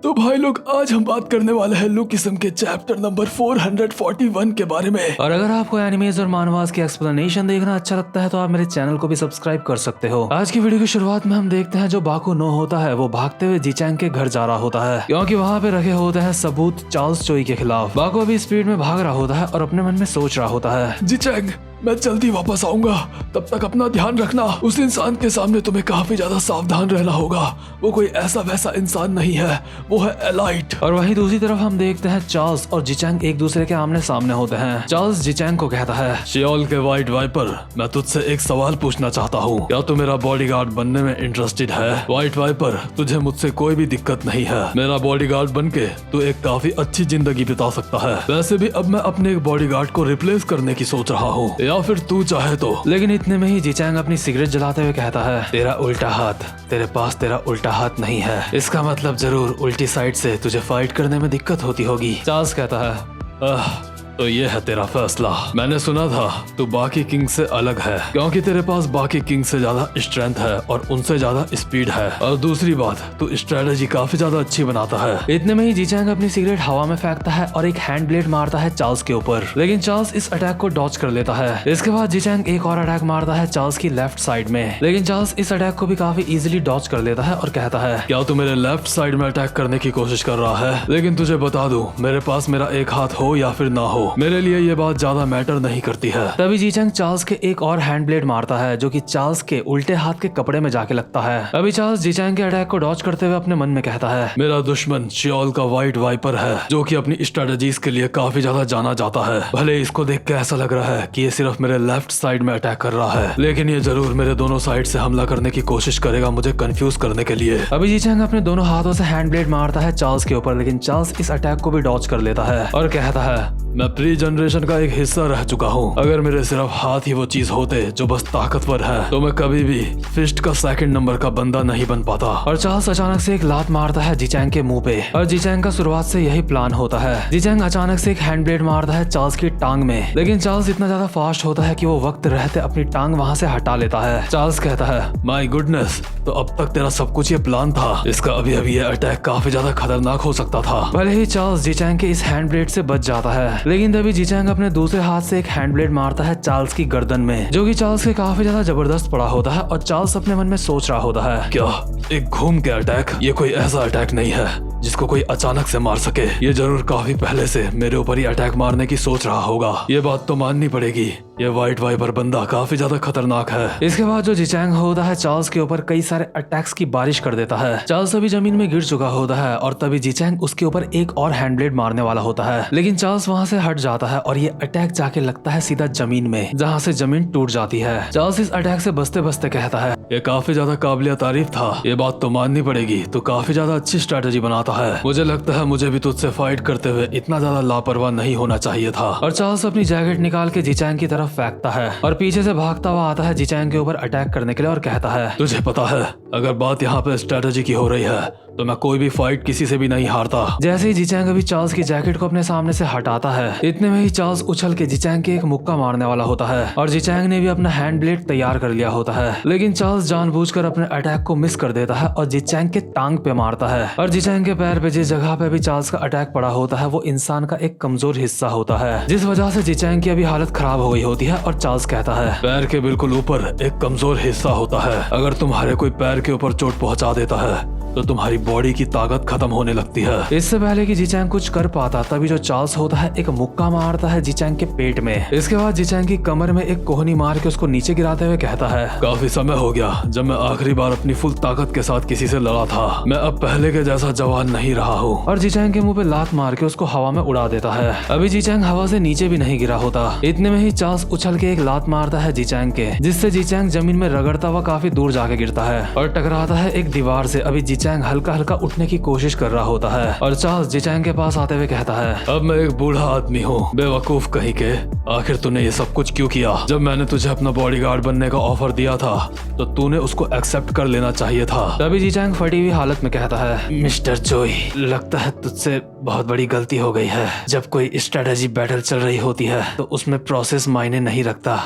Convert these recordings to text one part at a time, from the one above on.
तो भाई लोग आज हम बात करने वाले हैं लुकिज्म के चैप्टर नंबर 441 के बारे में। और अगर आपको एनिमेज और मानवास की एक्सप्लेनेशन देखना अच्छा लगता है तो आप मेरे चैनल को भी सब्सक्राइब कर सकते हो। आज की वीडियो की शुरुआत में हम देखते हैं जो बाकू नो होता है वो भागते हुए जीचैंग के घर जा रहा होता है क्योंकि वहाँ पे रखे होते हैं सबूत चार्ल्स चोई के खिलाफ। बाकू अभी स्पीड में भाग रहा होता है और अपने मन में सोच रहा होता है, जीचैंग मैं जल्दी वापस आऊंगा, तब तक अपना ध्यान रखना। उस इंसान के सामने तुम्हें काफी ज्यादा सावधान रहना होगा। वो कोई ऐसा वैसा इंसान नहीं है, वो है एलाइट। और वहीं दूसरी तरफ हम देखते हैं चार्ल्स और जीचैंग एक दूसरे के आमने सामने होते हैं। चार्ल्स जीचैंग को कहता है, शियोल के व्हाइट वाइपर, मैं तुझसे एक सवाल पूछना चाहता हूँ, क्या तू मेरा बॉडीगार्ड बनने में इंटरेस्टेड है? व्हाइट वाइपर, तुझे मुझसे कोई भी दिक्कत नहीं है। मेरा बॉडीगार्ड बनके तू एक काफी अच्छी जिंदगी बिता सकता है। वैसे भी अब मैं अपने एक बॉडीगार्ड को रिप्लेस करने की सोच रहा हूँ, या फिर तू चाहे तो। लेकिन इतने में ही जीचैंग अपनी सिगरेट जलाते हुए कहता है, तेरा उल्टा हाथ, तेरे पास तेरा उल्टा हाथ नहीं है, इसका मतलब जरूर उल्टी साइड से तुझे फाइट करने में दिक्कत होती होगी। चार्ल्स कहता है, तो ये है तेरा फैसला। मैंने सुना था तू बाकी किंग से अलग है क्योंकि तेरे पास बाकी किंग से ज्यादा स्ट्रेंथ है और उनसे ज्यादा स्पीड है, और दूसरी बात तू स्ट्रेटेजी काफी ज्यादा अच्छी बनाता है। इतने में ही जीचैंग अपनी सिगरेट हवा में फेंकता है और एक हैंड ब्लेड मारता है चार्ल्स के ऊपर, लेकिन चार्ल्स इस अटैक को डॉज कर लेता है। इसके बाद जीचैंग एक और अटैक मारता है चार्ल्स की लेफ्ट साइड में, लेकिन चार्ल्स इस अटैक को भी काफी इजीली डॉज कर लेता है और कहता है, क्या तू मेरे लेफ्ट साइड में अटैक करने की कोशिश कर रहा है? लेकिन तुझे बता दूं, मेरे पास मेरा एक हाथ हो या फिर ना हो, मेरे लिए ये ज्यादा मैटर नहीं करती है। तभी जीचैंग चार्ल्स के एक और हैंड ब्लेड मारता है जो कि चार्ल्स के उल्टे हाथ के कपड़े में जाके लगता है। अभी चार्ल्स जीचैंग के अटैक को डॉज करते हुए अपने मन में कहता है, मेरा दुश्मन शियोल का व्हाइट वाइपर है जो कि अपनी स्ट्रेटजीज के लिए काफी ज्यादा जाना जाता है। भले इसको देख के ऐसा लग रहा है कि ये सिर्फ मेरे लेफ्ट साइड में अटैक कर रहा है, लेकिन ये जरूर मेरे दोनों साइड से हमला करने की कोशिश करेगा मुझे कंफ्यूज करने के लिए। अभी जीचैंग अपने दोनों हाथों से हैंड ब्लेड मारता है चार्ल्स के ऊपर, लेकिन चार्ल्स इस अटैक को भी डॉज कर लेता है और कहता है, मैं प्री जनरेशन का एक हिस्सा रह चुका हूँ। अगर मेरे सिर्फ हाथ ही वो चीज होते जो बस ताकतवर है तो मैं कभी भी फिस्ट का सेकंड नंबर का बंदा नहीं बन पाता। और चार्ल्स अचानक से एक लात मारता है जीचैंग के मुंह पे, और जीचैंग का शुरुआत से यही प्लान होता है। जीचैंग अचानक से एक हैंड ब्लेड मारता है चार्ल्स की टांग में, लेकिन चार्ल्स इतना ज्यादा फास्ट होता है कि वो वक्त रहते अपनी टांग वहाँ से हटा लेता है। चार्ल्स कहता है, माय गुडनेस, तो अब तक तेरा सब कुछ ये प्लान था। इसका अभी अभी ये अटैक काफी ज्यादा खतरनाक हो सकता था। भले ही चार्ल्स जीचैंग के इस हैंड ब्लेड से बच जाता है, लेकिन तभी जीचैंग अपने दूसरे हाथ से एक हैंड ब्लेड मारता है चार्ल्स की गर्दन में, जो कि चार्ल्स के काफी ज्यादा जबरदस्त पड़ा होता है। और चार्ल्स अपने मन में सोच रहा होता है, क्या एक घूम के अटैक? ये कोई ऐसा अटैक नहीं है जिसको कोई अचानक से मार सके। ये जरूर काफी पहले से मेरे ऊपर ही अटैक मारने की सोच रहा होगा। ये बात तो माननी पड़ेगी, ये व्हाइट वाइपर बंदा काफी ज्यादा खतरनाक है। इसके बाद जो जीचैंग होता है चार्ल्स के ऊपर कई सारे अटैक्स की बारिश कर देता है। चार्ल्स अभी जमीन में गिर चुका होता है और तभी जीचैंग उसके ऊपर एक और हैंड ब्लेड मारने वाला होता है, लेकिन चार्ल्स वहाँ से हट जाता है और ये अटैक जाके लगता है सीधा जमीन में, जहाँ से जमीन टूट जाती है। चार्ल्स इस अटैक से बचते बचते कहता है, ये काफी ज्यादा काबिलियत तारीफ था। ये बात तो माननी पड़ेगी, तो काफी ज्यादा अच्छी स्ट्रेटेजी बनाता है। मुझे लगता है मुझे भी तुझसे फाइट करते हुए इतना ज्यादा लापरवाह नहीं होना चाहिए था। और चार्ल्स अपनी जैकेट निकाल के जीचैंग की तरफ फेंकता है और पीछे से भागता हुआ आता है जीचैंग के ऊपर अटैक करने के लिए और कहता है, तुझे पता है अगर बात यहाँ पे स्ट्रेटेजी की हो रही है तो मैं कोई भी फाइट किसी से भी नहीं हारता। जैसे ही जीचैंग अभी चार्ल्स की जैकेट को अपने सामने से हटाता है, इतने में ही चार्ल्स उछल के जीचैंग के एक मुक्का मारने वाला होता है और जीचैंग ने भी अपना हैंड ब्लेड तैयार कर लिया होता है, लेकिन चार्ल्स जानबूझकर अपने अटैक को मिस कर देता है और जीचैंग के टांग पे मारता है। और जीचैंग के पैर पे जिस जगह पे भी चार्ल्स का अटैक पड़ा होता है वो इंसान का एक कमजोर हिस्सा होता है, जिस वजह से जीचैंग की अभी हालत खराब हो गई होती है। और चार्ल्स कहता है, पैर के बिल्कुल ऊपर एक कमजोर हिस्सा होता है। अगर तुम्हारे कोई पैर के ऊपर चोट पहुंचा देता है तो तुम्हारी बॉडी की ताकत खत्म होने लगती है। इससे पहले कि जीचैंग कुछ कर पाता तभी जो चार्ल्स होता है एक मुक्का मारता है जीचैंग के पेट में। इसके बाद जीचैंग की कमर में एक कोहनी मार के उसको नीचे गिराते हुए कहता है, काफी समय हो गया जब मैं आखिरी बार अपनी फुल ताकत के साथ किसी से लड़ा था। मैं अब पहले के जैसा जवान नहीं रहा हूँ। और जीचैंग के मुंह पे लात मार के उसको हवा में उड़ा देता है। अभी जीचैंग हवा से नीचे भी नहीं गिरा होता। इतने में ही चार्ल्स उछल के एक लात मारता है जीचैंग के, जिससे जीचैंग जमीन में रगड़ता हुआ काफी दूर जाके गिरता है और टकराता है एक दीवार से। अभी जीचैंग हल्का हल्का उठने की कोशिश कर रहा होता है और चार्ल्स जीचैंग के पास आते हुए कहता है, अब मैं एक बूढ़ा आदमी हूँ, बेवकूफ कहीं के। आखिर तूने ये सब कुछ क्यों किया? जब मैंने तुझे अपना बॉडीगार्ड बनने का ऑफर दिया था तो तूने उसको एक्सेप्ट कर लेना चाहिए था। तभी जीचैंग फटी हुई हालत में कहता है, मिस्टर चोई, लगता है तुझसे बहुत बड़ी गलती हो गई है। जब कोई स्ट्रेटेजी बैटल चल रही होती है तो उसमें प्रोसेस मायने नहीं रखता,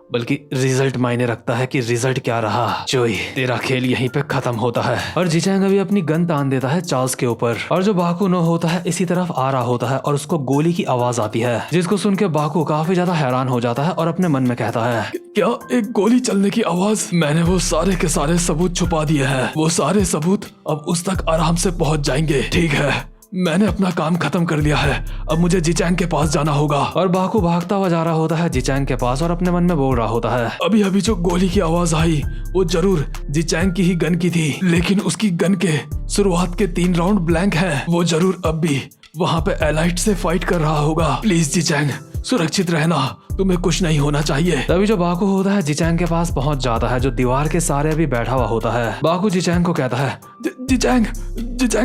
बल्कि रिजल्ट मायने रखता है कि रिजल्ट क्या रहा। चोई, तेरा खेल यहीं पे खत्म होता है। और जिचैंग अभी अपनी गन तान देता है चार्ल्स के ऊपर, और जो बाकुनो होता है इसी तरफ आ रहा होता है और उसको गोली की आवाज आती है, जिसको सुन के बाकू काफी ज्यादा हैरान हो जाता है और अपने मन में कहता है, क्या एक गोली चलने की आवाज? मैंने वो सारे के सारे सबूत छुपा दिए हैं। वो सारे सबूत अब उस तक आराम से पहुंच जाएंगे। ठीक है, मैंने अपना काम खत्म कर लिया है। अब मुझे जिचैंग के पास जाना होगा। और बाकू भागता हुआ जा रहा होता है जिचैंग के पास और अपने मन में बोल रहा होता है, अभी अभी जो गोली की आवाज आई वो जरूर जिचैंग की ही गन की थी, लेकिन उसकी गन के शुरुआत के 3 राउंड ब्लैंक हैं। वो जरूर अब भी वहाँ पे एलाइट से फाइट कर रहा होगा। प्लीज जिचैंग, सुरक्षित रहना, तुम्हें कुछ नहीं होना चाहिए। तभी जो बाकू होता है जिचैंग के पास पहुंच जाता है, जो दीवार के सारे अभी बैठा हुआ होता है। बाकू जिचैंग को कहता है, जिचैंग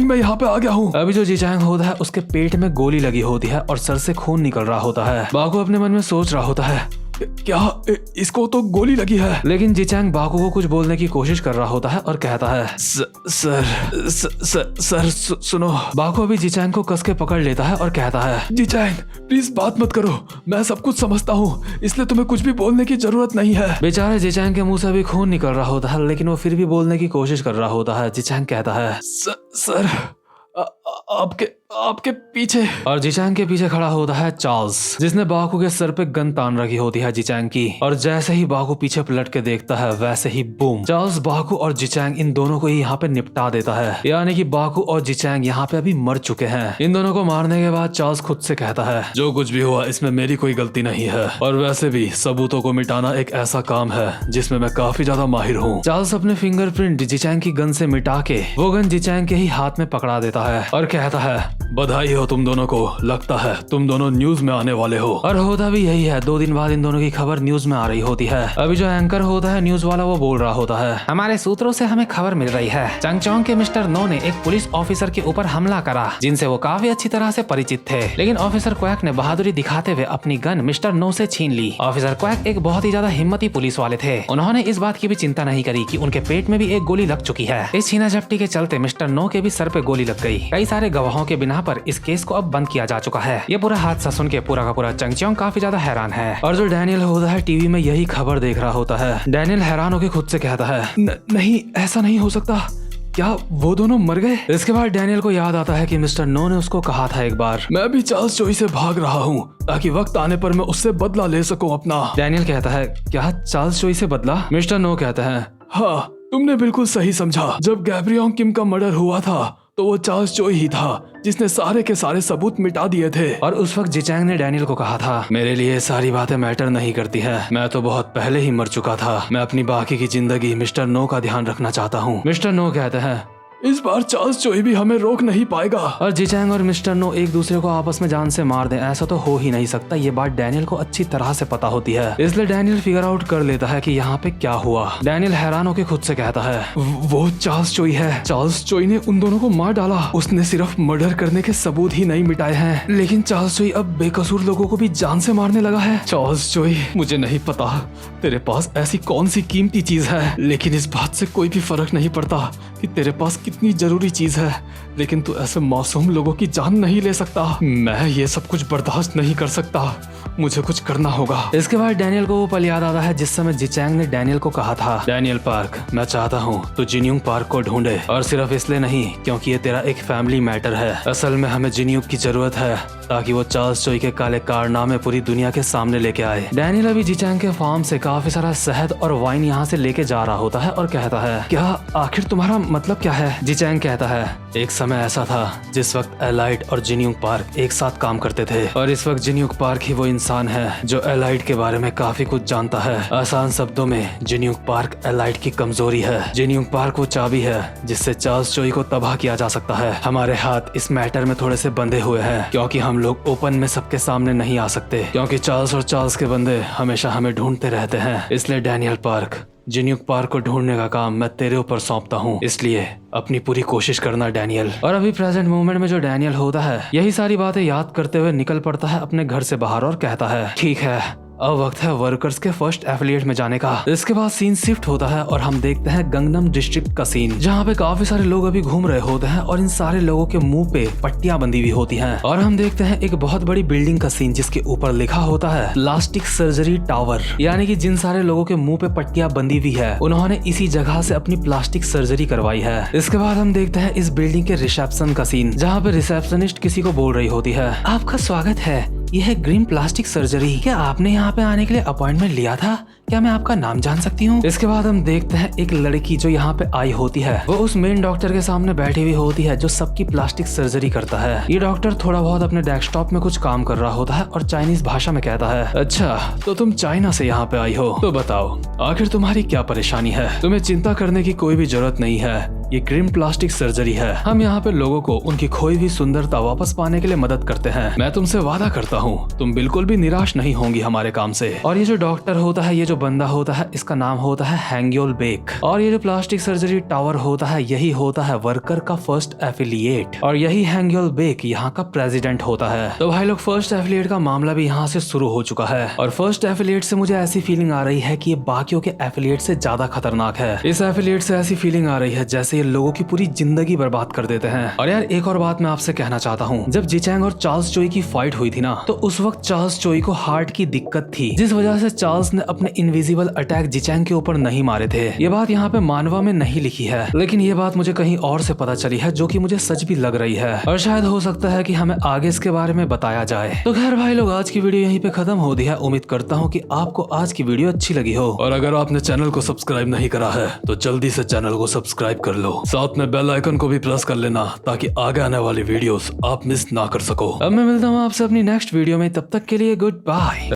मैं यहाँ पे आ गया हूँ। अभी जो जिचैंग होता है उसके पेट में गोली लगी होती है और सर से खून निकल रहा होता है। बाकू अपने मन में सोच रहा होता है, क्या इसको तो गोली लगी है? लेकिन जिचैंग बाकू को कुछ बोलने की कोशिश कर रहा होता है और कहता है, सर सुनो। बाकू अभी जिचैंग को कस के पकड़ लेता है और कहता है, जिचैंग प्लीज बात मत करो, मैं सब कुछ समझता हूँ, इसलिए तुम्हें कुछ भी बोलने की जरूरत नहीं है। बेचारे जिचैंग के मुंह से अभी खून निकल रहा होता है, लेकिन वो फिर भी बोलने की कोशिश कर रहा होता है। जिचैंग कहता है, सर आपके पीछे। और जिचैंग के पीछे खड़ा होता है चार्ल्स, जिसने बाकू के सर पे गन तान रखी होती है जिचैंग की। और जैसे ही बाकू पीछे पलट के देखता है, वैसे ही बूम, चार्ल्स बाकू और जिचैंग इन दोनों को ही यहाँ पे निपटा देता है। यानी कि बाकू और जिचैंग यहाँ पे अभी मर चुके हैं। इन दोनों को मारने के बाद चार्ल्स खुद से कहता है, जो कुछ भी हुआ इसमें मेरी कोई गलती नहीं है, और वैसे भी सबूतों को मिटाना एक ऐसा काम है जिसमें मैं काफी ज्यादा माहिर हूँ। चार्ल्स अपने फिंगरप्रिंट जिचैंग की गन से मिटा के वो गन जिचैंग के ही हाथ में पकड़ा देता है और कहता है, बधाई हो तुम दोनों को, लगता है तुम दोनों न्यूज में आने वाले हो। और होता भी यही है। 2 दिन बाद इन दोनों की खबर न्यूज में आ रही होती है। अभी जो एंकर होता है न्यूज वाला, वो बोल रहा होता है, हमारे सूत्रों से हमें खबर मिल रही है, चंगचोंग के मिस्टर नो ने एक पुलिस ऑफिसर के ऊपर हमला करा, जिनसे वो काफी अच्छी तरह से परिचित थे। लेकिन ऑफिसर क्वैक ने बहादुरी दिखाते हुए अपनी गन मिस्टर नो से छीन ली। ऑफिसर क्वैक एक बहुत ही ज्यादा हिम्मती पुलिस वाले थे। उन्होंने इस बात की भी चिंता नहीं करी कि उनके पेट में भी एक गोली लग चुकी है। इस छीना झपटी के चलते मिस्टर नो के भी सर पे गोली लग गई। कई सारे गवाहों के बिना पर इस केस को अब बंद किया जा चुका है। ये पूरा हादसा सुन के पूरा का पूरा चंगचोंग काफी ज्यादा हैरान है। और जो डैनियल होता है टीवी में यही खबर देख रहा होता है। डैनियल हैरान होकर खुद से कहता है, नहीं, ऐसा नहीं हो सकता, क्या वो दोनों मर गए? इसके बाद डैनियल को याद आता है कि मिस्टर नो ने उसको कहा था एक बार, मैं भी चार्ल्स चोई से भाग रहा हूँ ताकि वक्त आने पर मैं उससे बदला ले सकूं अपना। डैनियल कहता है, क्या चार्ल्स चोई से बदला? मिस्टर नो कहता है, हाँ, तुमने बिल्कुल सही समझा। जब गैब्रियोंग किम का मर्डर हुआ था तो वो चार्ल्स चोई ही था जिसने सारे के सारे सबूत मिटा दिए थे। और उस वक्त जिचैंग ने डैनियल को कहा था, मेरे लिए सारी बातें मैटर नहीं करती है, मैं तो बहुत पहले ही मर चुका था, मैं अपनी बाकी की जिंदगी मिस्टर नो का ध्यान रखना चाहता हूँ। मिस्टर नो कहते हैं, इस बार चार्ल्स चोई भी हमें रोक नहीं पाएगा। और जिचैंग और मिस्टर नो एक दूसरे को आपस में जान से मार दें, ऐसा तो हो ही नहीं सकता। ये बात डैनियल को अच्छी तरह से पता होती है, इसलिए डैनियल फिगर आउट कर लेता है कि यहाँ पे क्या हुआ। डैनियल हैरान होकर खुद से कहता है, वो चार्ल्स चोई है। चार्ल्स चोई ने उन दोनों को मार डाला। उसने सिर्फ मर्डर करने के सबूत ही नहीं मिटाए हैं, लेकिन चार्ल्स चोई अब बेकसूर लोगों को भी जान से मारने लगा है। चार्ल्स चोई, मुझे नहीं पता तेरे पास ऐसी कौन सी कीमती चीज है, लेकिन इस बात से कोई भी फर्क नहीं पड़ता कि तेरे पास कितनी जरूरी चीज है, लेकिन तू ऐसे मासूम लोगों की जान नहीं ले सकता। मैं ये सब कुछ बर्दाश्त नहीं कर सकता, मुझे कुछ करना होगा। इसके बाद डैनियल को वो पल याद आता है जिस समय जिचैंग ने डैनियल को कहा था, डैनियल पार्क, मैं चाहता हूँ तू जिन्यूंग पार्क को ढूंढे, और सिर्फ इसलिए नहीं क्योंकि ये तेरा एक फैमिली मैटर है। असल में हमें जिन्यूंग की जरूरत है ताकि वो चार्ल्स चोई के काले कारनामे पूरी दुनिया के सामने लेके आए। डैनियल अभी जिचैंग के फार्म से काफी सारा शहद और वाइन यहाँ से लेके जा रहा होता है और कहता है, क्या आखिर तुम्हारा मतलब क्या है? जिचैंग कहता है, एक समय ऐसा था जिस वक्त एलाइट और जिन्यूंग पार्क एक साथ काम करते थे, और इस वक्त जिन्यूंग पार्क ही वो इंसान है जो एलाइट के बारे में काफी कुछ जानता है। आसान शब्दों में जिन्यूंग पार्क एलाइट की कमजोरी है। जिन्यूंग पार्क वो चाबी है जिससे चार्ल्स चोई को तबाह किया जा सकता है। हमारे हाथ इस मैटर में थोड़े से बंधे हुए हैं क्योंकि हम लोग ओपन में सबके सामने नहीं आ सकते, क्योंकि चार्ल्स और चार्ल्स के बंदे हमेशा हमें ढूंढते रहते हैं। इसलिए डैनियल पार्क, जिन्यूंग पार्क को ढूंढने का काम मैं तेरे ऊपर सौंपता हूँ, इसलिए अपनी पूरी कोशिश करना डैनियल। और अभी प्रेजेंट मोमेंट में जो डैनियल होता है यही सारी बातें याद करते हुए निकल पड़ता है अपने घर से बाहर और कहता है, ठीक है, अब वक्त है वर्कर्स के फर्स्ट एफिलिएट में जाने का। इसके बाद सीन शिफ्ट होता है और हम देखते हैं गंगनम डिस्ट्रिक्ट का सीन, जहाँ पे काफी सारे लोग अभी घूम रहे होते हैं और इन सारे लोगों के मुंह पे पट्टियां बंधी हुई होती हैं। और हम देखते हैं एक बहुत बड़ी बिल्डिंग का सीन जिसके ऊपर लिखा होता है प्लास्टिक सर्जरी टावर, यानी कि जिन सारे लोगों के मुंह पे पट्टियां बंधी हुई है उन्होंने इसी जगह से अपनी प्लास्टिक सर्जरी करवाई है। इसके बाद हम देखते हैं इस बिल्डिंग के रिसेप्शन का सीन, जहाँ पे रिसेप्शनिस्ट किसी को बोल रही होती है, आपका स्वागत है, यह है ग्रीन प्लास्टिक सर्जरी। क्या आपने यहाँ पे आने के लिए अपॉइंटमेंट लिया था? क्या मैं आपका नाम जान सकती हूँ? इसके बाद हम देखते हैं एक लड़की जो यहाँ पे आई होती है, वो उस मेन डॉक्टर के सामने बैठी हुई होती है जो सबकी प्लास्टिक सर्जरी करता है। ये डॉक्टर थोड़ा बहुत अपने डेस्कटॉप में कुछ काम कर रहा होता है और चाइनीज भाषा में कहता है, अच्छा तो तुम चाइना से यहाँ पे आई हो, तो बताओ आखिर तुम्हारी क्या परेशानी है? तुम्हें चिंता करने की कोई भी जरूरत नहीं है, ये ग्रीन प्लास्टिक सर्जरी है। हम यहाँ पे लोगों को उनकी खोई हुई सुंदरता वापस पाने के लिए मदद करते हैं। मैं तुमसे वादा करता हूँ तुम बिल्कुल भी निराश नहीं होंगी हमारे काम से। और ये जो डॉक्टर होता है, ये जो बंदा होता है, इसका नाम होता है हैंग्योल बेक। और ये जो प्लास्टिक सर्जरी टावर होता है, यही होता है वर्कर का फर्स्ट एफिलिएट, और यही हैंग्योल बेक यहाँ का प्रेसिडेंट होता है। तो भाई लोग, फर्स्ट एफिलिएट का मामला भी यहाँ से शुरू हो चुका है और फर्स्ट एफिलिएट से मुझे ऐसी फीलिंग आ रही है कि ये बाकियों के एफिलिएट से ज्यादा खतरनाक है। इस एफिलिएट से ऐसी फीलिंग आ रही है जैसे ये लोगों की पूरी जिंदगी बर्बाद कर देते हैं। और यार एक और बात मैं आपसे कहना चाहता हूँ, जब जिचैंग और चार्ल्स चोई की फाइट हुई थी ना, तो उस वक्त चार्ल्स चोई को हार्ट की दिक्कत थी, जिस वजह से चार्ल्स ने अपने इनविजिबल अटैक जिचैंग के ऊपर नहीं मारे थे। ये बात यहाँ पे मानवा में नहीं लिखी है, लेकिन ये बात मुझे कहीं और से पता चली है जो कि मुझे सच भी लग रही है, और शायद हो सकता है कि हमें आगे इसके बारे में बताया जाए। तो खैर भाई लोग, आज की वीडियो यहीं पे खत्म हो गई है। उम्मीद करता हूँ कि आपको आज की वीडियो अच्छी लगी हो, और अगर आपने चैनल को सब्सक्राइब नहीं करा है तो जल्दी से चैनल को सब्सक्राइब कर लो, साथ में बेल आइकन को भी प्रेस कर लेना ताकि आगे आने वाली वीडियोस आप मिस ना कर सको। अब मैं मिलता हूँ आपसे अपनी नेक्स्ट वीडियो में, तब तक के लिए गुड बाय।